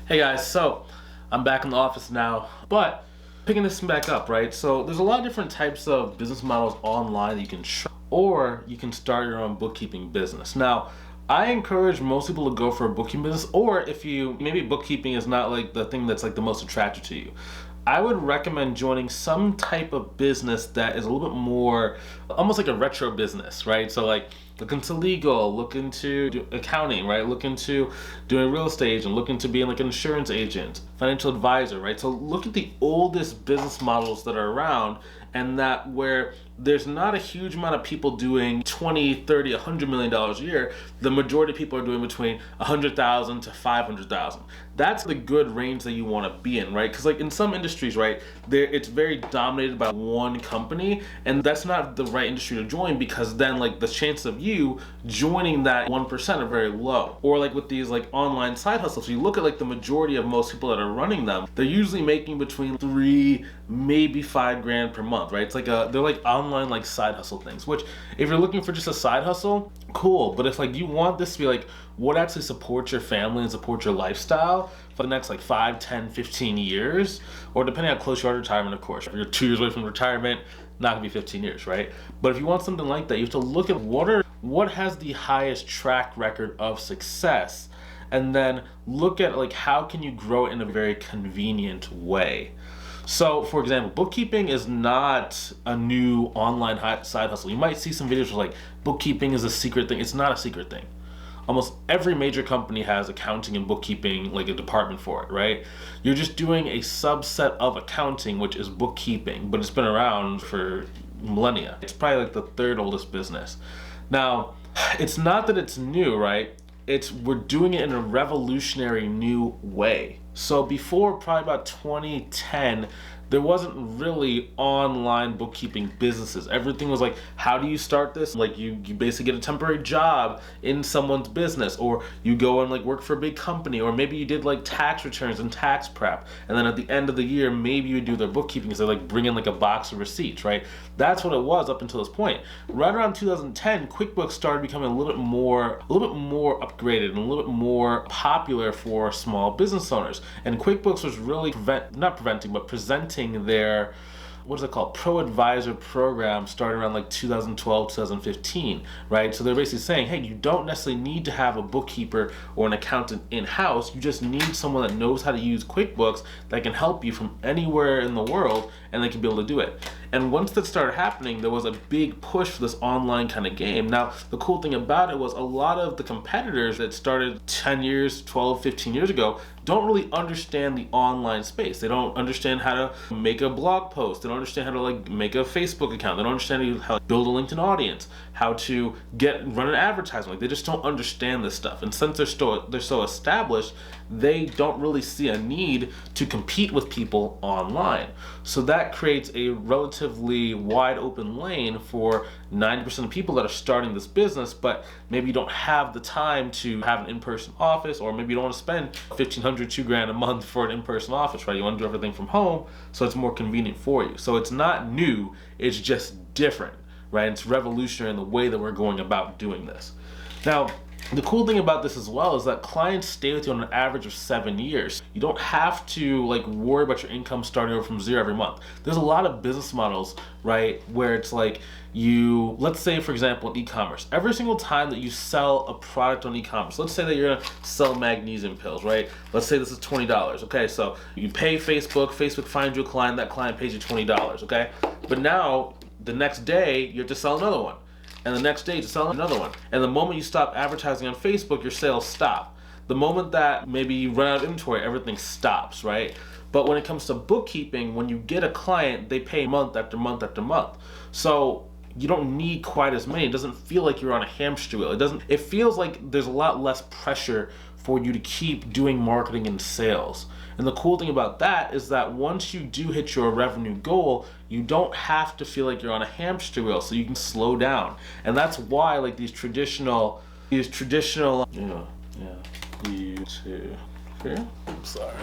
Hey guys, so I'm back in the office now, but picking this back up, right? So there's a lot of different types of business models online that you can try, or you can start your own bookkeeping business. Now, I encourage most people to go for a bookkeeping business, or if you, maybe bookkeeping is not like the thing that's like the most attractive to you. I would recommend joining some type of business that is a little bit more, almost like a retro business, right? So like look into legal, look into accounting, right? Look into doing real estate agent, look into being like an insurance agent, financial advisor, right? So look at the oldest business models that are around, and that where there's not a huge amount of people doing 20, 30, $100 million a year. The majority of people are doing between 100,000 to 500,000. That's the good range that you want to be in, right? Because like in some industries, right, it's very dominated by one company, and that's not the right industry to join, because then like the chance of you joining that 1% are very low. Or like with these like online side hustles, you look at like the majority of most people that are running them, they're usually making between 3, maybe 5 grand per month, right? It's like they're like online like side hustle things, which if you're looking for just a side hustle, cool. But if like you want this to be like what actually supports your family and supports your lifestyle for the next like 5, 10, 15 years, or depending on how close you are to retirement, of course. If you're 2 years away from retirement, not gonna be 15 years, right? But if you want something like that, you have to look at what has the highest track record of success, and then look at like how can you grow it in a very convenient way. So, for example, bookkeeping is not a new online side hustle. You might see some videos where like bookkeeping is a secret thing. It's not a secret thing. Almost every major company has accounting and bookkeeping, like a department for it, right? You're just doing a subset of accounting, which is bookkeeping, but it's been around for millennia. It's probably like the third oldest business. Now, it's not that it's new, right? We're doing it in a revolutionary new way. So before probably about 2010, there wasn't really online bookkeeping businesses. Everything was like, how do you start this? Like you basically get a temporary job in someone's business, or you go and like work for a big company, or maybe you did like tax returns and tax prep, and then at the end of the year, maybe you would do their bookkeeping, so they like bring in like a box of receipts, right? That's what it was up until this point. Right around 2010, QuickBooks started becoming a little bit more upgraded and a little bit more popular for small business owners. And QuickBooks was really presenting their, what is it called, Pro Advisor program starting around like 2012, 2015, right? So they're basically saying, hey, you don't necessarily need to have a bookkeeper or an accountant in-house. You just need someone that knows how to use QuickBooks that can help you from anywhere in the world, and they can be able to do it. And once that started happening, there was a big push for this online kind of game. Now, the cool thing about it was a lot of the competitors that started 10 years, 12, 15 years ago don't really understand the online space. They don't understand how to make a blog post. They don't understand how to like make a Facebook account. They don't understand how to build a LinkedIn audience, how to run an advertisement. Like, they just don't understand this stuff. And since they're so established, they don't really see a need to compete with people online. So that creates a relatively wide open lane for 90% of people that are starting this business, but maybe you don't have the time to have an in-person office, or maybe you don't want to spend $1,500, $2,000 a month for an in-person office, right? You want to do everything from home, so it's more convenient for you. So it's not new, it's just different, right? It's revolutionary in the way that we're going about doing this. Now, the cool thing about this as well is that clients stay with you on an average of 7 years. You don't have to like worry about your income starting over from zero every month. There's a lot of business models, right, where it's like let's say for example in e-commerce, every single time that you sell a product on e-commerce, let's say that you're gonna sell magnesium pills, right? Let's say this is $20, okay? So you pay Facebook finds you a client, that client pays you $20, okay? But now the next day you have to sell another one, and the next day to sell another one. And the moment you stop advertising on Facebook, your sales stop. The moment that maybe you run out of inventory, everything stops, right? But when it comes to bookkeeping, when you get a client, they pay month after month after month. So you don't need quite as many. It doesn't feel like you're on a hamster wheel. It feels like there's a lot less pressure for you to keep doing marketing and sales. And the cool thing about that is that once you do hit your revenue goal, you don't have to feel like you're on a hamster wheel, so you can slow down. And that's why like these traditional YouTube here. I'm sorry.